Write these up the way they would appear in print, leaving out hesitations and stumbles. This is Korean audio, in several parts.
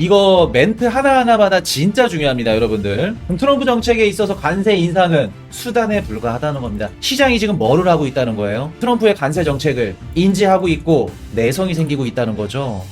이거 멘트 하나하나마다 진짜 중요합니다, 여러분들. 그럼 트럼프 정책에 있어서 관세 인상은 수단에 불과하다는 겁니다. 시장이 지금 뭐를 하고 있다는 거예요? 트럼프의 관세 정책을 인지하고 있고 내성이 생기고 있다는 거죠.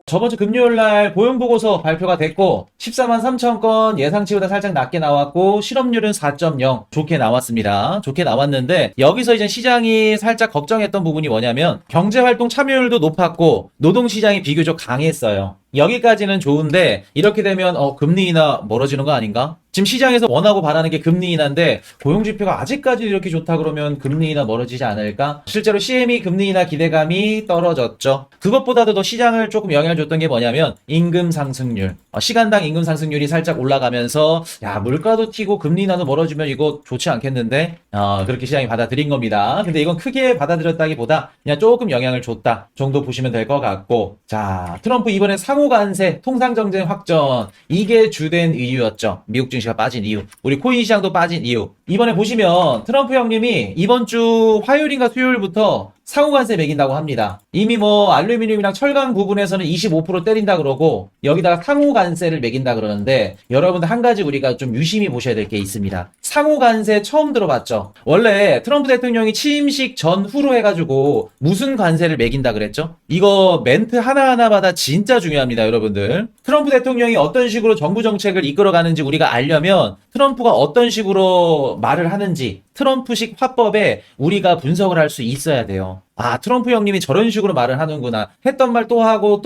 저번 주 금요일 날 고용보고서 발표가 됐고 14만 3천 건 예상치보다 살짝 낮게 나왔고 실업률은 4.0 좋게 나왔습니다. 좋게 나왔는데 여기서 이제 시장이 살짝 걱정했던 부분이 뭐냐면 경제활동 참여율도 높았고 노동시장이 비교적 강했어요. 여기까지는 좋은데 이렇게 되면 금리 인하 멀어지는 거 아닌가? 지금 시장에서 원하고 바라는 게 금리 인하인데 고용지표가 아직까지 이렇게 좋다 그러면 금리 인하 멀어지지 않을까? 실제로 CME 금리 인하 기대감이 떨어졌죠. 그것보다도 더 시장을 조금 영향을 줬던 게 뭐냐면 임금 상승률. 시간당 임금 상승률이 살짝 올라가면서 야 물가도 튀고 금리 인하도 멀어지면 이거 좋지 않겠는데? 그렇게 시장이 받아들인 겁니다. 근데 이건 크게 받아들였다기보다 그냥 조금 영향을 줬다 정도 보시면 될 것 같고 자 트럼프 이번에 상호관세 통상정책 확전 이게 주된 이유였죠. 미국 증시가 빠진 이유, 우리 코인 시장도 빠진 이유. 이번에 보시면 트럼프 형님이 이번 주 화요일인가 수요일부터 상호관세 매긴다고 합니다. 이미 알루미늄이랑 철강 부분에서는 25% 때린다 그러고 여기다가 상호관세를 매긴다 그러는데 여러분들 한 가지 우리가 좀 유심히 보셔야 될 게 있습니다. 상호관세 처음 들어봤죠? 원래 트럼프 대통령이 취임식 전후로 해가지고 무슨 관세를 매긴다 그랬죠? 이거 멘트 하나하나마다 진짜 중요합니다, 여러분들. 트럼프 대통령이 어떤 식으로 정부 정책을 이끌어가는지 우리가 알려면 트럼프가 어떤 식으로 말을 하는지 트럼프식 화법에 우리가 분석을 할 수 있어야 돼요. 트럼프 형님이 저런 식으로 말을 하는구나. 했던 말 또 하고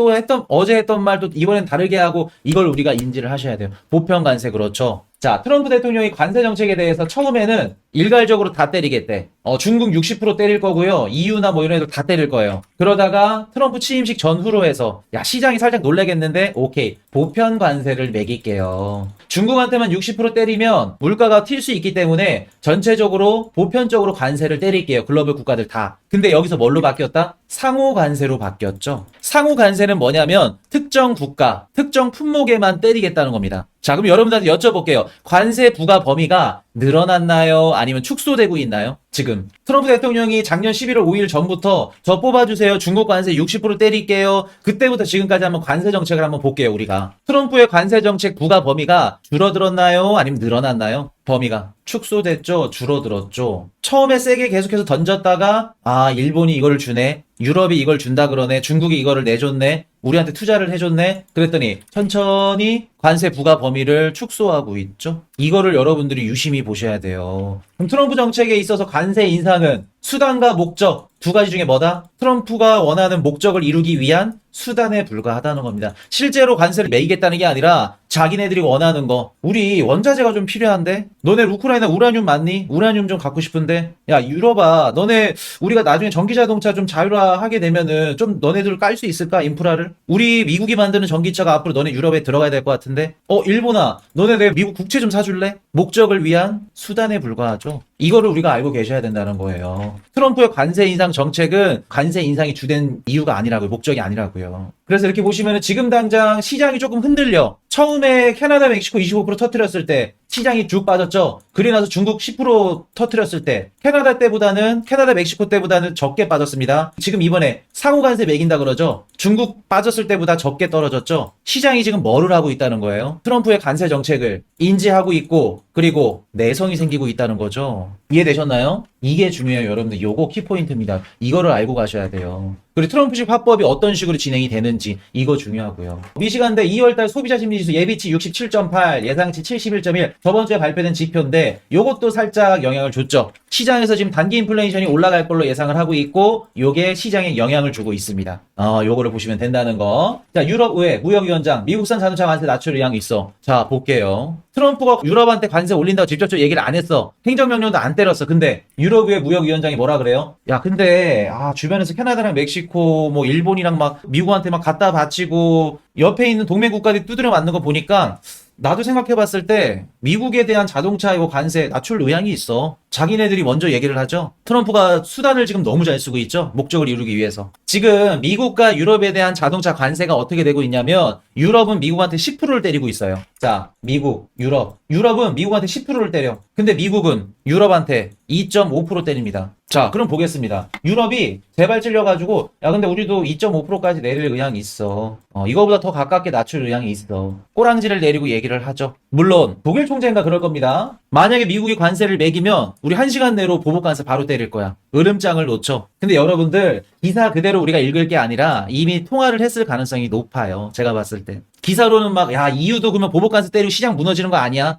어제 했던 말도 이번엔 다르게 하고 이걸 우리가 인지를 하셔야 돼요. 보편 관세 그렇죠. 자, 트럼프 대통령이 관세 정책에 대해서 처음에는 일괄적으로 다 때리겠대. 중국 60% 때릴 거고요. EU나 이런 애들 다 때릴 거예요. 그러다가 트럼프 취임식 전후로 해서 시장이 살짝 놀라겠는데 오케이. 보편 관세를 매길게요. 중국한테만 60% 때리면 물가가 튈 수 있기 때문에 전체적으로 보편적으로 관세를 때릴게요. 글로벌 국가들 다. 근데 여기서 뭘로 바뀌었다? 상호 관세로 바뀌었죠. 상호 관세는 뭐냐면 특정 국가, 특정 품목에만 때리겠다는 겁니다. 자, 그럼 여러분들한테 여쭤볼게요. 관세 부과 범위가 늘어났나요? 아니면 축소되고 있나요? 지금 트럼프 대통령이 작년 11월 5일 전부터 저 뽑아주세요. 중국 관세 60% 때릴게요. 그때부터 지금까지 한번 관세 정책을 한번 볼게요. 우리가 트럼프의 관세 정책 부과 범위가 줄어들었나요? 아니면 늘어났나요? 범위가 축소됐죠? 줄어들었죠? 처음에 세게 계속해서 던졌다가 일본이 이걸 주네, 유럽이 이걸 준다 그러네, 중국이 이거를 내줬네, 우리한테 투자를 해줬네. 그랬더니 천천히 관세 부과 범위를 축소하고 있죠. 이거를 여러분들이 유심히 보셔야 돼요. 그럼 트럼프 정책에 있어서 관세 인상은 수단과 목적 두 가지 중에 뭐다? 트럼프가 원하는 목적을 이루기 위한 수단에 불과하다는 겁니다. 실제로 관세를 매기겠다는 게 아니라 자기네들이 원하는 거. 우리 원자재가 좀 필요한데? 너네 우크라이나 우라늄 맞니? 우라늄 좀 갖고 싶은데? 야 유럽아, 너네 우리가 나중에 전기자동차 좀 자율화하게 되면은 좀 너네들 깔 수 있을까? 인프라를? 우리 미국이 만드는 전기차가 앞으로 너네 유럽에 들어가야 될 것 같은데? 일본아, 너네 내 미국 국채 좀 사줄래? 목적을 위한 수단에 불과하죠. 이거를 우리가 알고 계셔야 된다는 거예요. 트럼프의 관세 인상 정책은 관세 인상이 주된 이유가 아니라고요. 목적이 아니라고요. 그래서 이렇게 보시면 지금 당장 시장이 조금 흔들려. 처음에 캐나다, 멕시코 25% 터뜨렸을 때 시장이 쭉 빠졌죠. 그리고 나서 중국 10% 터뜨렸을 때 캐나다, 멕시코 때보다는 적게 빠졌습니다. 지금 이번에 상호관세 매긴다 그러죠. 중국 빠졌을 때보다 적게 떨어졌죠. 시장이 지금 뭐를 하고 있다는 거예요? 트럼프의 관세 정책을 인지하고 있고 그리고 내성이 생기고 있다는 거죠. 이해되셨나요? 이게 중요해요, 여러분들. 요거 키포인트입니다. 이거를 알고 가셔야 돼요. 그리고 트럼프식 화법이 어떤 식으로 진행이 되는지 이거 중요하고요. 미시간대 2월달 소비자 심리지수 예비치 67.8, 예상치 71.1 저번 주에 발표된 지표인데 요것도 살짝 영향을 줬죠. 시장에서 지금 단기 인플레이션이 올라갈 걸로 예상을 하고 있고 요게 시장에 영향을 주고 있습니다. 요거를 보시면 된다는 거. 자, 유럽의회 무역위원장 미국산 자동차 관세 낮출 의향이 있어. 자, 볼게요. 트럼프가 유럽한테 관세 올린다고 직접적으로 얘기를 안 했어. 행정명령도 안 때렸어. 근데 유럽의회 무역위원장이 뭐라 그래요? 야, 근데 주변에서 캐나다랑 멕시코 일본이랑 미국한테 갖다 바치고 옆에 있는 동맹 국가들이 두드려 맞는 거 보니까 나도 생각해봤을 때 미국에 대한 자동차 이거 관세 낮출 의향이 있어. 자기네들이 먼저 얘기를 하죠. 트럼프가 수단을 지금 너무 잘 쓰고 있죠. 목적을 이루기 위해서. 지금 미국과 유럽에 대한 자동차 관세가 어떻게 되고 있냐면 유럽은 미국한테 10%를 때리고 있어요. 자, 미국, 유럽. 유럽은 미국한테 10%를 때려. 근데 미국은 유럽한테 2.5% 때립니다. 자, 그럼 보겠습니다. 유럽이 제발 찔려가지고 야 근데 우리도 2.5%까지 내릴 의향이 있어. 이거보다 더 가깝게 낮출 의향이 있어. 꼬랑지를 내리고 얘기를 하죠. 물론 독일 총재인가 그럴 겁니다. 만약에 미국이 관세를 매기면 우리 1시간 내로 보복 관세 바로 때릴 거야. 으름장을 놓쳐. 근데 여러분들 기사 그대로 우리가 읽을 게 아니라 이미 통화를 했을 가능성이 높아요. 제가 봤을 때. 기사로는 막 야 EU도 그러면 보복 관세 때리고 시장 무너지는 거 아니야?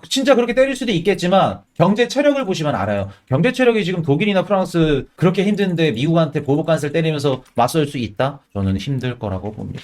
진짜 그렇게 때릴 수도 있겠지만 경제 체력을 보시면 알아요. 경제 체력이 지금 독일이나 프랑스 그렇게 힘든데 미국한테 보복 관세를 때리면서 맞설 수 있다? 저는 힘들 거라고 봅니다.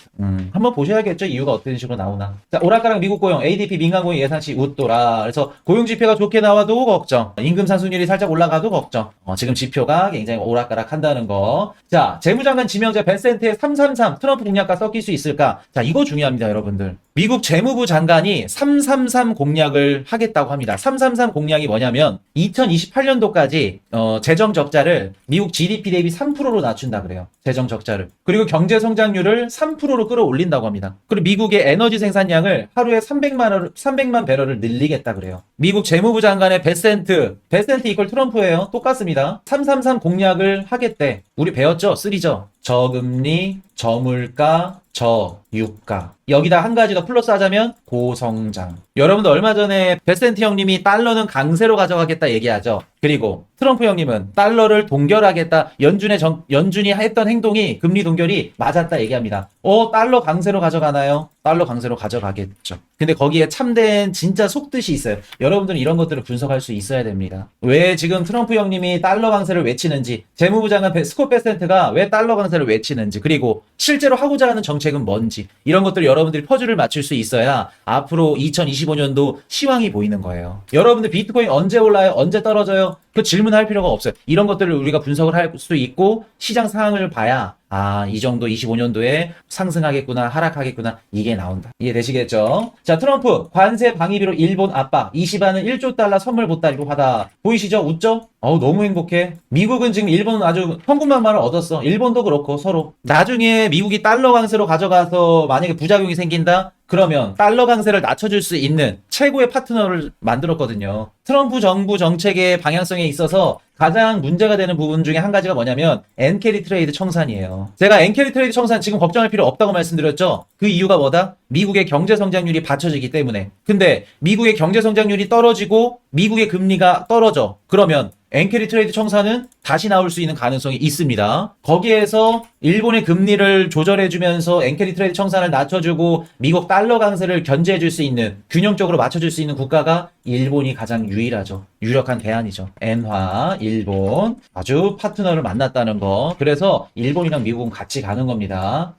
한번 보셔야겠죠. 이유가 어떤 식으로 나오나. 자, 오락가락 미국 고용, ADP 민간 고용 예상치 웃돌아. 그래서 고용 지표가 좋게 나와도 걱정. 임금 상승률이 살짝 올라가도 걱정. 지금 지표가 굉장히 오락가락 한다는 거. 자, 재무장관 지명자 벤센트의 333 트럼프 공약과 섞일 수 있을까? 자, 이거 중요합니다, 여러분들. 미국 재무부 장관이 333 공약을 하겠다고 합니다. 333 공약이 뭐냐면 2028년도까지 재정 적자를 미국 GDP 대비 3%로 낮춘다 그래요. 재정 적자를. 그리고 경제 성장률을 3%로 끌어올린다고 합니다. 그리고 미국의 에너지 생산량을 하루에 300만 배럴을 늘리겠다 그래요. 미국 재무부 장관의 베센트 이퀄 트럼프예요. 똑같습니다. 333 공약을 하겠대. 우리 배웠죠? 3죠. 저금리, 저물가, 저유가. 여기다 한 가지 더 플러스 하자면 고성장. 여러분들 얼마 전에 베센트 형님이 달러는 강세로 가져가겠다 얘기하죠. 그리고 트럼프 형님은 달러를 동결하겠다. 연준이 했던 행동이 금리 동결이 맞았다 얘기합니다. 달러 강세로 가져가나요? 달러 강세로 가져가겠죠. 근데 거기에 참된 진짜 속뜻이 있어요. 여러분들은 이런 것들을 분석할 수 있어야 됩니다. 왜 지금 트럼프 형님이 달러 강세를 외치는지, 재무부 장관 스콧 베센트가 왜 달러 강세를 외치는지, 그리고 실제로 하고자 하는 정책은 뭔지, 이런 것들을 여러분들이 퍼즐을 맞출 수 있어야 앞으로 2025년도 시황이 보이는 거예요. 여러분들 비트코인 언제 올라요? 언제 떨어져요? 그 질문할 필요가 없어요. 이런 것들을 우리가 분석을 할 수 있고 시장 상황을 봐야 이 정도 25년도에 상승하겠구나, 하락하겠구나, 이게 나온다. 이해되시겠죠? 자, 트럼프, 관세 방위비로 일본 압박, 이시바는 1조 달러 선물 보따리로 하다. 보이시죠? 웃죠? 너무 행복해. 미국은 지금 일본은 아주 현금만만을 얻었어. 일본도 그렇고, 서로. 나중에 미국이 달러 강세로 가져가서 만약에 부작용이 생긴다? 그러면 달러 강세를 낮춰줄 수 있는 최고의 파트너를 만들었거든요. 트럼프 정부 정책의 방향성에 있어서 가장 문제가 되는 부분 중에 한 가지가 뭐냐면 엔캐리 트레이드 청산이에요. 제가 엔캐리 트레이드 청산 지금 걱정할 필요 없다고 말씀드렸죠. 그 이유가 뭐다? 미국의 경제 성장률이 받쳐지기 때문에. 근데 미국의 경제 성장률이 떨어지고 미국의 금리가 떨어져. 그러면 엔캐리 트레이드 청산은 다시 나올 수 있는 가능성이 있습니다. 거기에서 일본의 금리를 조절해주면서 엔캐리 트레이드 청산을 낮춰주고 미국 달러 강세를 견제해줄 수 있는, 균형적으로 맞춰줄 수 있는 국가가 일본이 가장 유일하죠. 유력한 대안이죠. 엔화, 일본 아주 파트너를 만났다는 거. 그래서 일본이랑 미국은 같이 가는 겁니다.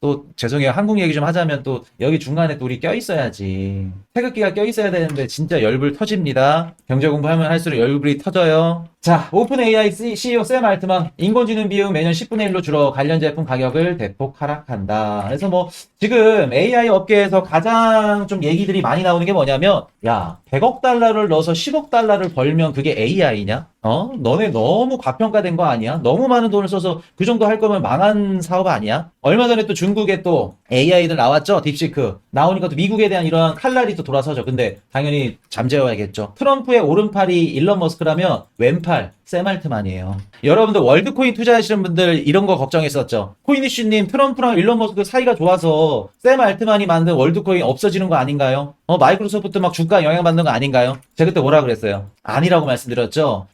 또 죄송해요. 한국 얘기 좀 하자면 또 여기 중간에 또 우리 껴있어야지. 태극기가 껴있어야 되는데 진짜 열불 터집니다. 경제 공부하면 할수록 열불이 터져요. 자, 오픈 AI CEO 샘 알트만 인공지능 비용 매년 10분의 1로 줄어 관련 제품 가격을 대폭 하락한다. 그래서 지금 AI 업계에서 가장 좀 얘기들이 많이 나오는 게 뭐냐면, 야, 100억 달러를 넣어서 10억 달러를 벌면 그게 AI냐? 너네 너무 과평가된 거 아니야? 너무 많은 돈을 써서 그 정도 할 거면 망한 사업 아니야? 얼마 전에 또 중국에 또 AI들 나왔죠? 딥시크. 나오니까 또 미국에 대한 이런 칼날이 또 돌아서죠. 근데 당연히 잠재워야겠죠. 트럼프의 오른팔이 일론 머스크라면 왼팔 샘 알트만이에요. 여러분들 월드코인 투자하시는 분들 이런 거 걱정했었죠. 코인이슈님, 트럼프랑 일론 머스크 사이가 좋아서 샘 알트만이 만든 월드코인 없어지는 거 아닌가요? 마이크로소프트 막 주가 영향받는 거 아닌가요? 제가 그때 뭐라 그랬어요? 아니라고 말씀드렸죠.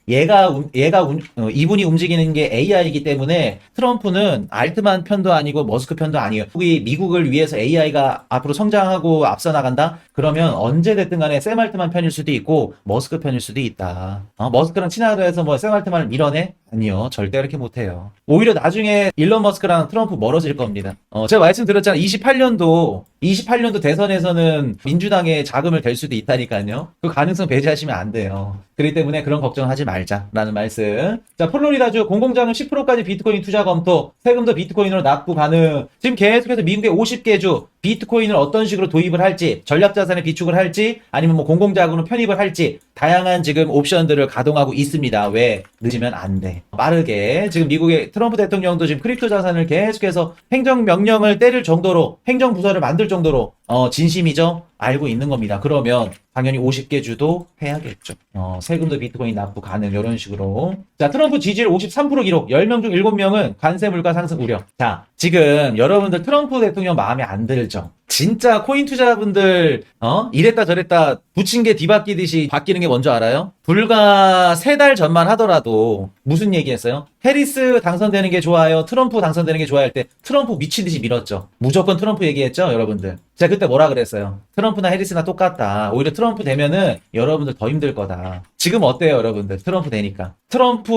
이분이 움직이는 게 AI이기 때문에 트럼프는 알트만 편도 아니고 머스크 편도 아니에요. 미국을 위해서 AI가 앞으로 성장하고 앞서 나간다? 그러면 언제 됐든 간에 샘 알트만 편일 수도 있고 머스크 편일 수도 있다. 머스크랑 친하다 해서 샘 알트만을 밀어내? 아니요. 절대 그렇게 못해요. 오히려 나중에 일론 머스크랑 트럼프 멀어질 겁니다. 제가 말씀드렸잖아요. 28년도 대선에서는 민주당의 자금을 댈 수도 있다니까요. 그 가능성 배제하시면 안 돼요. 그렇기 때문에 그런 걱정하지 말자라는 말씀. 자, 플로리다주 공공자금 10%까지 비트코인 투자 검토, 세금도 비트코인으로 납부 가능. 지금 계속해서 미국의 50개 주 비트코인을 어떤 식으로 도입을 할지, 전략자산에 비축을 할지, 아니면 뭐 공공자금으로 편입을 할지, 다양한 지금 옵션들을 가동하고 있습니다. 왜? 늦으면 안 돼. 빠르게. 지금 미국의 트럼프 대통령도 지금 크립토 자산을 계속해서 행정명령을 때릴 정도로, 행정부서를 만들 정도로, 진심이죠? 알고 있는 겁니다. 그러면 당연히 50개 주도 해야겠죠. 세금도 비트코인 납부 가능, 이런 식으로. 자, 트럼프 지지율 53% 기록, 10명 중 7명은 관세 물가 상승 우려. 자, 지금 여러분들 트럼프 대통령 마음에 안 들죠? 진짜 코인 투자분들, 이랬다 저랬다 붙인 게 뒤바뀌듯이 바뀌는 게 뭔지 알아요? 불과 3달 전만 하더라도 무슨 얘기 했어요? 해리스 당선되는 게 좋아요, 트럼프 당선되는 게 좋아요 할 때 트럼프 미친 듯이 밀었죠. 무조건 트럼프 얘기했죠, 여러분들. 제가 그때 뭐라 그랬어요? 트럼프나 해리스나 똑같다. 오히려 트럼프 되면은 여러분들 더 힘들 거다. 지금 어때요, 여러분들? 트럼프 되니까. 트럼프,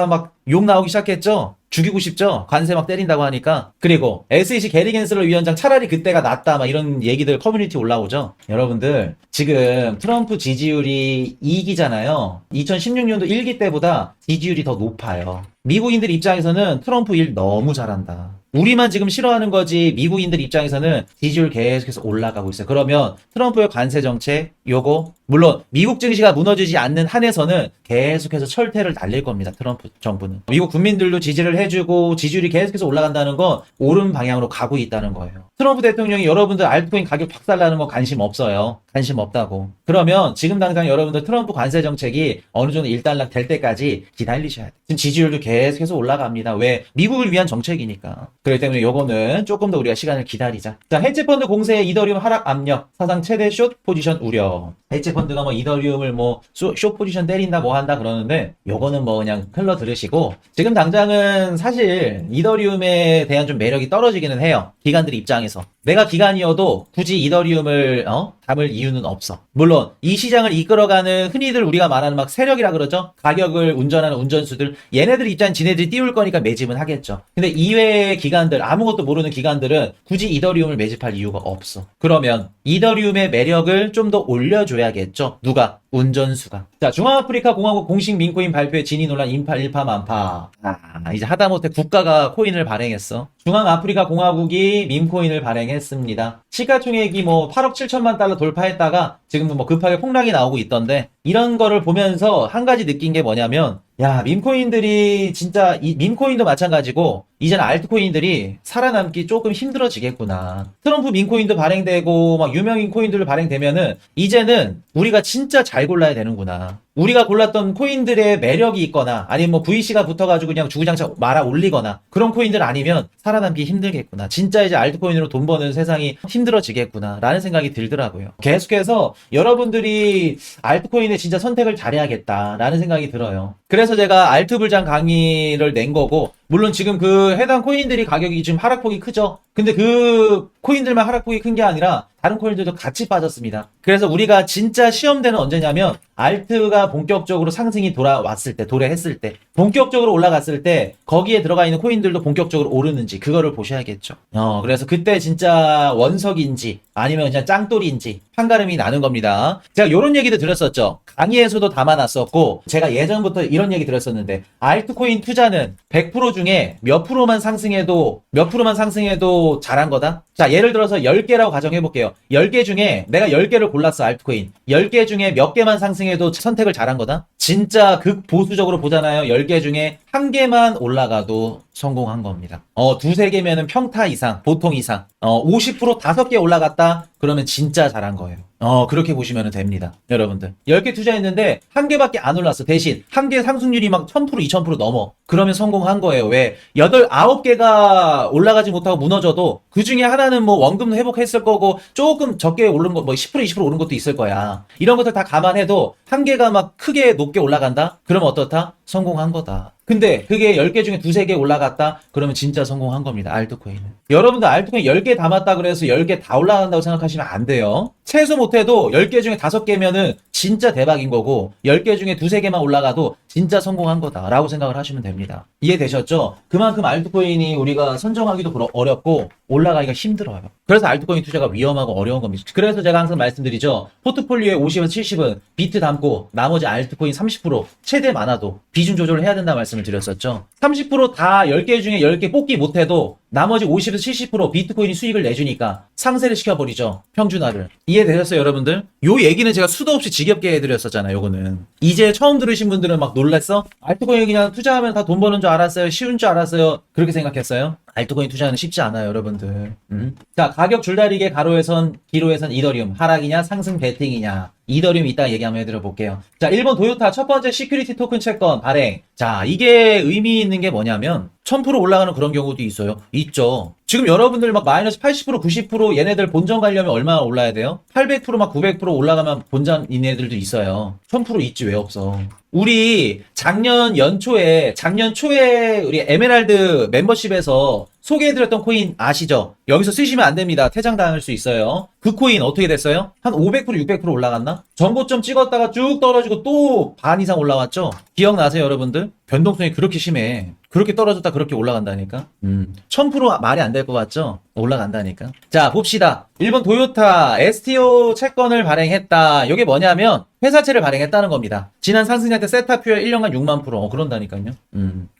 막 욕 나오기 시작했죠? 죽이고 싶죠? 관세 막 때린다고 하니까. 그리고 SEC 게리 겐슬러 위원장 차라리 그때가 낫다, 막 이런 얘기들 커뮤니티 올라오죠? 여러분들, 지금 트럼프 지지율이 2기잖아요. 2016년도 1기 때보다 지지율이 더 높아요. 미국인들 입장에서는 트럼프 일 너무 잘한다. 우리만 지금 싫어하는 거지, 미국인들 입장에서는 지지율 계속해서 올라가고 있어요. 그러면 트럼프의 관세 정책, 요거 물론 미국 증시가 무너지지 않는 한에서는 계속해서 철퇴를 날릴 겁니다. 트럼프 정부는. 미국 국민들도 지지를 해주고 지지율이 계속해서 올라간다는 건 옳은 방향으로 가고 있다는 거예요. 트럼프 대통령이 여러분들 알트코인 가격 박살나는 거 관심 없어요. 관심 없다고. 그러면 지금 당장 여러분들 트럼프 관세 정책이 어느 정도 일단락 될 때까지 기다리셔야 돼요. 지금 지지율도 계속해서 올라갑니다. 왜? 미국을 위한 정책이니까. 그렇기 때문에 요거는 조금 더 우리가 시간을 기다리자. 자, 헤지펀드 공세의 이더리움 하락 압력, 사상 최대 숏 포지션 우려. 헤지펀드가 뭐 이더리움을 뭐 숏 포지션 때린다 뭐 한다 그러는데 요거는 뭐 그냥 흘러 들으시고, 지금 당장은 사실 이더리움에 대한 좀 매력이 떨어지기는 해요. 기관들 입장에서. 내가 기관이어도 굳이 이더리움을 담을 이유는 없어. 물론 이 시장을 이끌어가는 흔히들 우리가 말하는 막 세력이라 그러죠. 가격을 운전하는 운전수들, 얘네들 입장 지네들이 띄울 거니까 매집은 하겠죠. 근데 이외의 기관들, 아무것도 모르는 기관들은 굳이 이더리움을 매집할 이유가 없어. 그러면 이더리움의 매력을 좀 더 올려줘야겠죠. 누가? 운전수가. 자, 중앙아프리카 공화국 공식 민코인 발표에 진위 논란 일파만파. 이제 하다못해 국가가 코인을 발행했어. 중앙아프리카 공화국이 밈코인을 발행했습니다. 시가총액이 뭐 8억 7천만 달러 돌파했다가 지금도 뭐 급하게 폭락이 나오고 있던데, 이런 거를 보면서 한 가지 느낀 게 뭐냐면, 야, 밈코인들이 진짜, 이 밈코인도 마찬가지고 이제는 알트코인들이 살아남기 조금 힘들어지겠구나. 트럼프 밈코인도 발행되고 막 유명인 코인들도 발행되면은 이제는 우리가 진짜 잘 골라야 되는구나. 우리가 골랐던 코인들의 매력이 있거나 아니면 뭐 VC가 붙어가지고 그냥 주구장창 말아 올리거나 그런 코인들 아니면 살아남기 힘들겠구나. 진짜 이제 알트코인으로 돈 버는 세상이 힘들어지겠구나 라는 생각이 들더라고요. 계속해서 여러분들이 알트코인에 진짜 선택을 잘해야겠다 라는 생각이 들어요. 그래서 제가 알트불장 강의를 낸 거고, 물론 지금 그 해당 코인들이 가격이 지금 하락폭이 크죠. 근데 그 코인들만 하락폭이 큰 게 아니라 다른 코인들도 같이 빠졌습니다. 그래서 우리가 진짜 시험대는 언제냐면 알트가 본격적으로 상승이 돌아왔을 때, 도래했을 때, 본격적으로 올라갔을 때 거기에 들어가 있는 코인들도 본격적으로 오르는지 그거를 보셔야겠죠. 그래서 그때 진짜 원석인지 아니면 그냥 짱돌인지 판가름이 나는 겁니다. 제가 이런 얘기도 드렸었죠. 강의에서도 담아놨었고, 제가 예전부터 이런 얘기 들었었는데, 알트코인 투자는 100% 중에 몇 프로만 상승해도 잘한 거다? 자, 예를 들어서 10개라고 가정해볼게요. 10개 중에 내가 10개를 골랐어, 알트코인. 10개 중에 몇 개만 상승해도 선택을 잘한 거다? 진짜 극보수적으로 보잖아요. 10개 중에 1개만 올라가도 성공한 겁니다. 2-3개면은 평타 이상, 보통 이상. 50% 5개 올라갔다? 그러면 진짜 잘한 거예요. 그렇게 보시면 됩니다. 여러분들. 10개 투자했는데 1개밖에 안 올랐어. 대신 1개 상승률이 막 1000%, 2000% 넘어. 그러면 성공한 거예요. 왜? 9개가 올라가지 못하고 무너져도 그 중에 하나는 뭐 원금도 회복했을 거고 조금 적게 오른 거, 뭐 10% 20% 오른 것도 있을 거야. 이런 것들 다 감안해도 1개가 막 크게 높게 올라간다? 그러면 어떻다? 성공한 거다. 근데 그게 10개 중에 2-3개 올라갔다? 그러면 진짜 성공한 겁니다. 알트코인은. 여러분들 알트코인 10개 담았다 그래서 10개 다 올라간다고 생각하시면 안 돼요. 최소 못해도 10개 중에 5개면은 진짜 대박인 거고, 10개 중에 2-3개만 올라가도 진짜 성공한 거다라고 생각을 하시면 됩니다. 이해되셨죠? 그만큼 알트코인이 우리가 선정하기도 어렵고 올라가기가 힘들어요. 그래서 알트코인 투자가 위험하고 어려운 겁니다. 그래서 제가 항상 말씀드리죠. 포트폴리오의 50에서 70은 비트 담고 나머지 알트코인 30% 최대 많아도 비중 조절을 해야 된다 말씀을 드렸었죠. 30%다 10개 중에 10개 뽑기 못해도 나머지 50에서 70% 비트코인이 수익을 내주니까 상세를 시켜버리죠. 평준화를. 이해되셨어요, 여러분들? 요 얘기는 제가 수도 없이 지겹게 해드렸었잖아요, 요거는. 이제 처음 들으신 분들은 막 놀랐어? 알트코인 그냥 투자하면 다 돈 버는 줄 알았어요? 쉬운 줄 알았어요? 그렇게 생각했어요? 알트코인 투자는 쉽지 않아요, 여러분들. 자, 가격 줄다리기 가로에선, 기로에선 이더리움. 하락이냐, 상승 베팅이냐. 이더리움 이따 얘기 한번 해드려 볼게요. 자, 일본 도요타 첫 번째 시큐리티 토큰 채권 발행. 자, 이게 의미 있는 게 뭐냐면 1000% 올라가는 그런 경우도 있어요. 있죠. 지금 여러분들 막 마이너스 80%, 90% 얘네들 본전 가려면 얼마나 올라야 돼요? 800% 막 900% 올라가면 본전 있는 애들도 있어요. 1000% 있지 왜 없어. 우리 작년 초에 우리 에메랄드 멤버십에서 소개해드렸던 코인 아시죠? 여기서 쓰시면 안 됩니다. 퇴장당할 수 있어요. 그 코인 어떻게 됐어요? 한 500%, 600% 올라갔나? 전고점 찍었다가 쭉 떨어지고 또 반 이상 올라왔죠? 기억나세요, 여러분들? 변동성이 그렇게 심해. 그렇게 떨어졌다 그렇게 올라간다니까? 1000% 말이 안 될 것 같죠? 올라간다니까. 자, 봅시다. 일본 도요타 STO 채권을 발행했다. 이게 뭐냐면 회사채를 발행했다는 겁니다. 지난 상승장 때 세타퓨어 1년간 6만 %. 그런다니까요.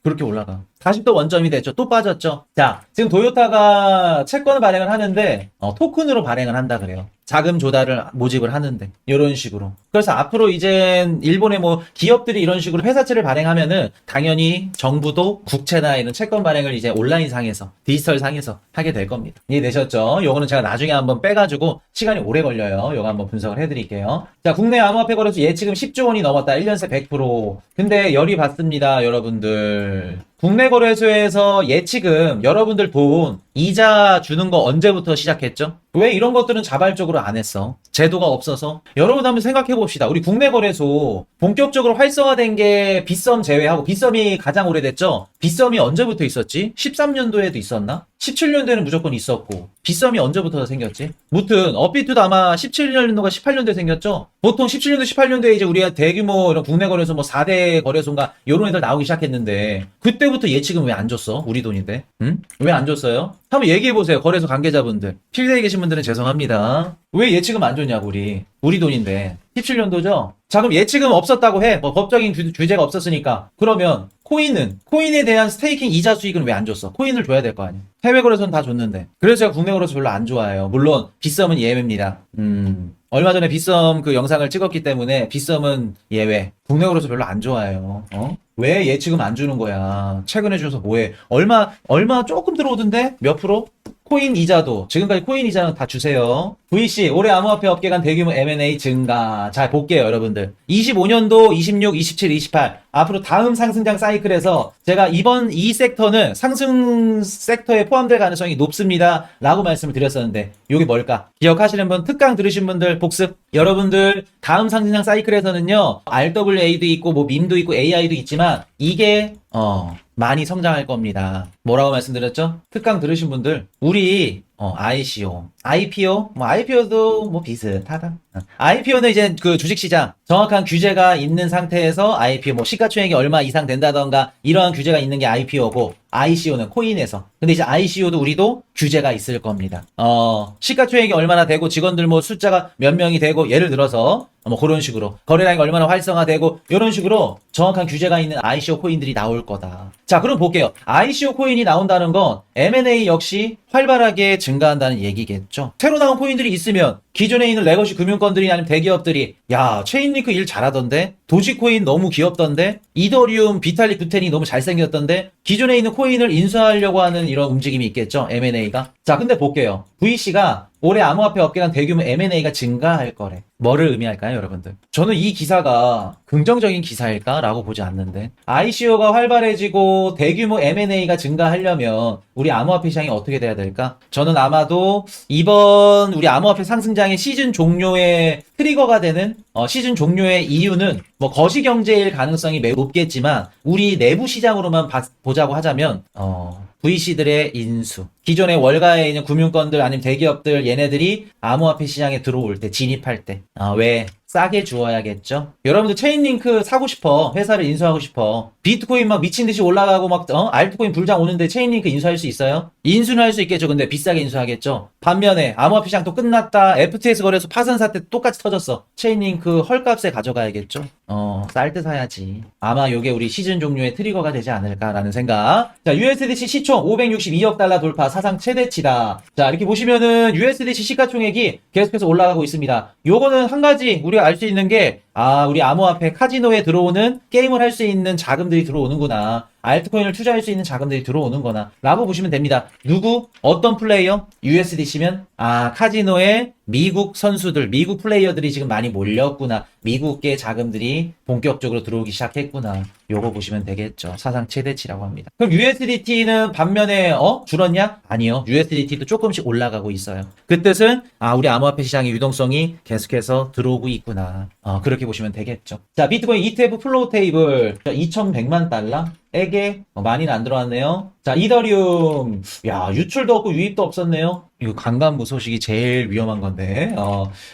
그렇게 올라가. 다시 또 원점이 됐죠. 또 빠졌죠. 자, 지금 도요타가 채권을 발행을 하는데 토큰으로 발행을 한다 그래요. 자금 조달을 모집을 하는데 이런 식으로. 그래서 앞으로 이젠 일본의 뭐 기업들이 이런 식으로 회사채를 발행하면은 당연히 정부도 국채나 이런 채권 발행을 이제 온라인 상에서 디지털 상에서 하게 될 겁니다. 이해되셨죠? 요거는 제가 나중에 한번 빼가지고 시간이 오래 걸려요. 요거 한번 분석을 해드릴게요. 자, 국내 암호화폐 거래소 예치금 10조 원이 넘었다. 1년 새 100%. 근데 열이 받습니다, 여러분들. 국내 거래소에서 예치금 여러분들 돈 이자 주는 거 언제부터 시작했죠? 왜 이런 것들은 자발적으로 안 했어? 제도가 없어서? 여러분 한번 생각해 봅시다. 우리 국내 거래소 본격적으로 활성화된 게 빗썸 제외하고 빗썸이 가장 오래됐죠? 빗썸이 언제부터 있었지? 13년도에도 있었나? 17년도에는 무조건 있었고 빗썸이 언제부터 생겼지? 무튼 업비트도 아마 17년도가 18년도에 생겼죠? 보통 17년도 18년도에 이제 우리가 대규모 이런 국내 거래소 뭐 4대 거래소인가 요런 애들 나오기 시작했는데 그때부터 예치금 왜 안 줬어? 우리 돈인데. 응? 왜 안 줬어요? 한번 얘기해보세요. 거래소 관계자분들. 필드에 계신 분들은 죄송합니다. 왜 예치금 안 줬냐고 우리 돈인데. 17년도죠? 자, 그럼 예치금 없었다고 해. 뭐 법적인 규제가 없었으니까. 그러면 코인에 대한 스테이킹 이자 수익은 왜 안 줬어? 코인을 줘야 될 거 아니야. 해외 거래소는 다 줬는데. 그래서 제가 국내 거래소 별로 안 좋아해요. 물론 빗썸은 예외입니다. 얼마 전에 빗썸 그 영상을 찍었기 때문에 빗썸은 예외. 국내 거래소 별로 안 좋아해요. 왜 예치금 안 주는 거야? 최근에 줘서 뭐해? 얼마 조금 들어오던데? 몇 프로? 코인 이자도 지금까지 코인 이자는 다 주세요. VC 올해 암호화폐 업계 간 대규모 M&A 증가. 잘 볼게요, 여러분들. 25년도 26, 27, 28 앞으로 다음 상승장 사이클에서 제가 이번 이 섹터는 상승 섹터에 포함될 가능성이 높습니다 라고 말씀을 드렸었는데 이게 뭘까? 기억하시는 분, 특강 들으신 분들 복습. 여러분들 다음 상승장 사이클에서는요 RWA도 있고 뭐 밈도 있고 AI도 있지만 이게 많이 성장할 겁니다. 뭐라고 말씀드렸죠? 특강 들으신 분들, 우리 ICO, IPO, 뭐 IPO도 뭐 비슷하다. IPO는 이제 그 주식시장 정확한 규제가 있는 상태에서 IPO, 뭐 시가총액이 얼마 이상 된다던가 이러한 규제가 있는 게 IPO고, ICO는 코인에서. 근데 이제 ICO도 우리도 규제가 있을 겁니다. 시가총액이 얼마나 되고 직원들 뭐 숫자가 몇 명이 되고 예를 들어서 뭐 그런 식으로 거래량이 얼마나 활성화되고 이런 식으로 정확한 규제가 있는 ICO 코인들이 나올 거다. 자, 그럼 볼게요. ICO 코인이 나온다는 건 M&A 역시 활발하게 증가한다는 얘기겠죠. 새로 나온 코인들이 있으면 기존에 있는 레거시 금융권들이 아니면 대기업들이 야, 체인링크 일 잘하던데? 도지코인 너무 귀엽던데? 이더리움, 비탈릭 구텐이 너무 잘생겼던데? 기존에 있는 코인을 인수하려고 하는 이런 움직임이 있겠죠, M&A가. 자, 근데 볼게요. VC가 올해 암호화폐 업계 간 대규모 M&A가 증가할 거래. 뭐를 의미할까요, 여러분들? 저는 이 기사가 긍정적인 기사일까라고 보지 않는데, ICO가 활발해지고 대규모 M&A가 증가하려면 우리 암호화폐 시장이 어떻게 돼야 될까? 저는 아마도 이번 우리 암호화폐 상승장의 시즌 종료의 트리거가 되는 시즌 종료의 이유는 뭐 거시경제일 가능성이 매우 높겠지만 우리 내부 시장으로만 보자고 하자면 VC들의 인수, 기존의 월가에 있는 금융권들 아니면 대기업들 얘네들이 암호화폐 시장에 들어올 때, 진입할 때, 왜 싸게 주어야겠죠. 여러분들 체인링크 사고 싶어. 회사를 인수하고 싶어. 비트코인 막 미친 듯이 올라가고 막 알트코인 불장 오는데 체인링크 인수할 수 있어요? 인수는 할 수 있겠죠. 근데 비싸게 인수하겠죠. 반면에 암호화폐 시장 또 끝났다. FTX 거래소 파산 사태 똑같이 터졌어. 체인링크 헐값에 가져가야겠죠. 쌀 때 사야지. 아마 요게 우리 시즌 종료의 트리거가 되지 않을까라는 생각. 자, USDC 시총 562억 달러 돌파 사상 최대치다. 자, 이렇게 보시면은 USDC 시가총액이 계속해서 올라가고 있습니다. 요거는 한 가지 우리가 알 수 있는 게, 우리 암호화폐 카지노에 들어오는 게임을 할 수 있는 자금들이 들어오는구나. 알트코인을 투자할 수 있는 자금들이 들어오는거나 라고 보시면 됩니다. 누구? 어떤 플레이어? USDC면 카지노에 미국 선수들, 미국 플레이어들이 지금 많이 몰렸구나. 미국계 자금들이 본격적으로 들어오기 시작했구나. 요거 보시면 되겠죠. 사상 최대치라고 합니다. 그럼 USDT는 반면에 줄었냐? 아니요. USDT도 조금씩 올라가고 있어요. 그 뜻은 우리 암호화폐 시장의 유동성이 계속해서 들어오고 있구나. 그렇게 보시면 되겠죠. 자, 비트코인 ETF 플로우 테이블 2,100만 달러? 에게 많이는 안 들어왔네요. 자, 이더리움. 야, 유출도 없고 유입도 없었네요. 이거 강간부 소식이 제일 위험한 건데.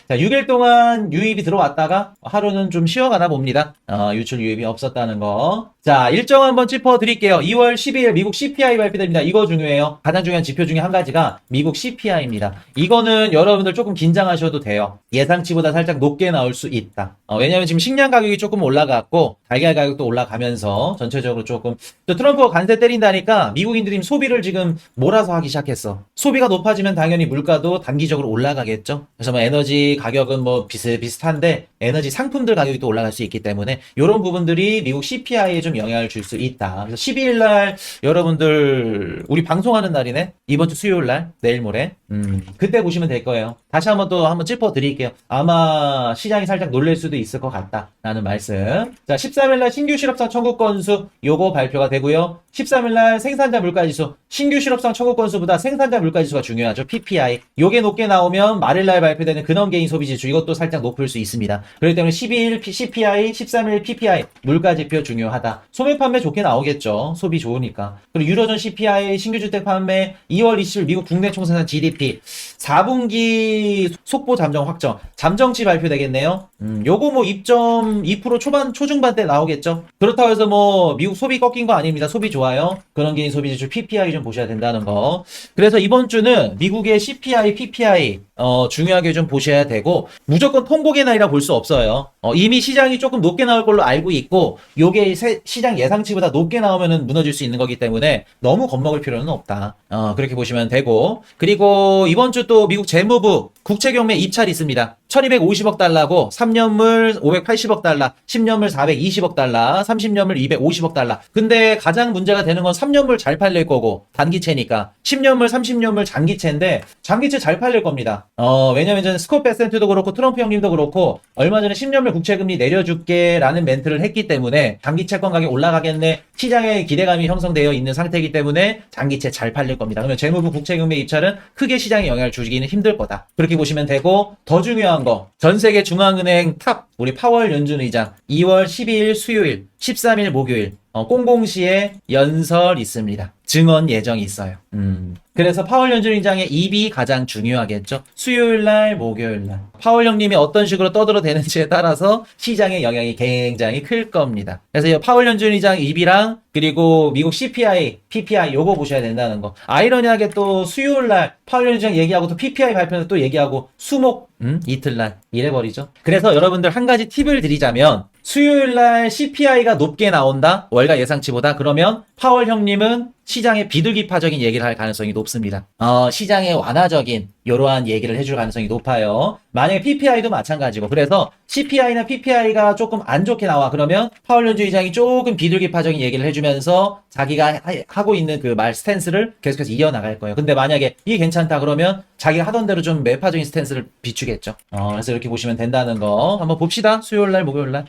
자, 6일 동안 유입이 들어왔다가 하루는 좀 쉬어가나 봅니다. 유출 유입이 없었다는 거. 자, 일정 한번 짚어드릴게요. 2월 12일 미국 CPI 발표됩니다. 이거 중요해요. 가장 중요한 지표 중에 한 가지가 미국 CPI입니다. 이거는 여러분들 조금 긴장하셔도 돼요. 예상치보다 살짝 높게 나올 수 있다. 왜냐면 지금 식량 가격이 조금 올라갔고 달걀 가격도 올라가면서 전체적으로 조금 또 트럼프가 관세 때린다니까 미국인들이 소비를 지금 몰아서 하기 시작했어. 소비가 높아지면 당연히 물가도 단기적으로 올라가겠죠. 그래서 뭐 에너지 가격은 뭐 비슷한데 에너지 상품들 가격이 또 올라갈 수 있기 때문에 이런 부분들이 미국 CPI에 좀 영향을 줄 수 있다. 그래서 12일 날 여러분들 우리 방송하는 날이네. 이번 주 수요일 날 내일 모레 그때 보시면 될 거예요. 다시 한번 또 한번 짚어드릴게요. 아마 시장이 살짝 놀랄 수도 있을 것 같다라는 말씀. 자, 13일 날 신규 실업상 청구 건수 요거 발표가 되고요. 13일 날 생산자 물가지수, 신규 실업상 청구 건수보다 생산자 물가지수가 중요하죠. PPI. 요게 높게 나오면 말일 날 발표되는 근원개인 소비지수 이것도 살짝 높을 수 있습니다. 그렇기 때문에 12일 CPI, 13일 PPI 물가지표 중요하다. 소매 판매 좋게 나오겠죠. 소비 좋으니까. 그리고 유로존 CPI, 신규주택 판매, 2월 20일 미국 국내 총생산 GDP, 4분기 속보 잠정 확정, 잠정치 발표되겠네요. 요거 뭐 2.2% 초중반 때 나오겠죠. 그렇다고 해서 뭐 미국 소비 꺾인 거 아닙니다. 소비 좋아요. 근원개인 소비지수 PPI 좀 보셔야 된다는 거. 그래서 이번 주는 미국의 CPI, PPI 중요하게 좀 보셔야 되고 무조건 통곡의 날이라 볼 수 없어요. 이미 시장이 조금 높게 나올 걸로 알고 있고 요게 시장 예상치보다 높게 나오면은 무너질 수 있는 거기 때문에 너무 겁먹을 필요는 없다. 그렇게 보시면 되고 그리고 이번 주 또 미국 재무부 국채경매 입찰이 있습니다. 1250억 달러고 3년물 580억 달러, 10년물 420억 달러, 30년물 250억 달러. 근데 가장 문제가 되는 건 3년물 잘 팔릴 거고 단기채니까 10년물 30년물 장기채인데 장기채 잘 팔릴 겁니다. 왜냐면 저는 스콧 베센트도 그렇고 트럼프 형님도 그렇고 얼마 전에 10년물 국채금리 내려줄게 라는 멘트를 했기 때문에 장기채권 가격 올라가겠네 시장에 기대감이 형성되어 있는 상태이기 때문에 장기채 잘 팔릴 겁니다. 그러면 재무부 국채경매 입찰은 크게 시장에 영향을 주기는 힘들 거다. 그렇게 보시면 되고 더 중요한 거 전 세계 중앙은행 탑 우리 파월 연준 의장 2월 12일 수요일 13일 목요일 00시에 연설 있습니다. 증언 예정이 있어요. 그래서 파월 연준 의장의 입이 가장 중요하겠죠. 수요일 날, 목요일 날. 파월 형님이 어떤 식으로 떠들어대는지에 따라서 시장의 영향이 굉장히 클 겁니다. 그래서 이 파월 연준 의장 입이랑 그리고 미국 CPI, PPI 요거 보셔야 된다는 거. 아이러니하게 또 수요일 날 파월 연준 의장 얘기하고 또 PPI 발표는 또 얘기하고 수목 이틀날 이래버리죠. 그래서 여러분들 한 가지 팁을 드리자면 수요일날 CPI가 높게 나온다. 월가 예상치보다. 그러면 파월 형님은 시장의 비둘기파적인 얘기를 할 가능성이 높습니다. 시장의 완화적인 이러한 얘기를 해줄 가능성이 높아요. 만약에 PPI도 마찬가지고 그래서 CPI나 PPI가 조금 안 좋게 나와 그러면 파월 연준 의장이 조금 비둘기파적인 얘기를 해주면서 자기가 하고 있는 그 말 스탠스를 계속해서 이어나갈 거예요. 근데 만약에 이게 괜찮다 그러면 자기가 하던 대로 좀 매파적인 스탠스를 비추겠죠. 그래서 이렇게 보시면 된다는 거 한번 봅시다. 수요일날 목요일날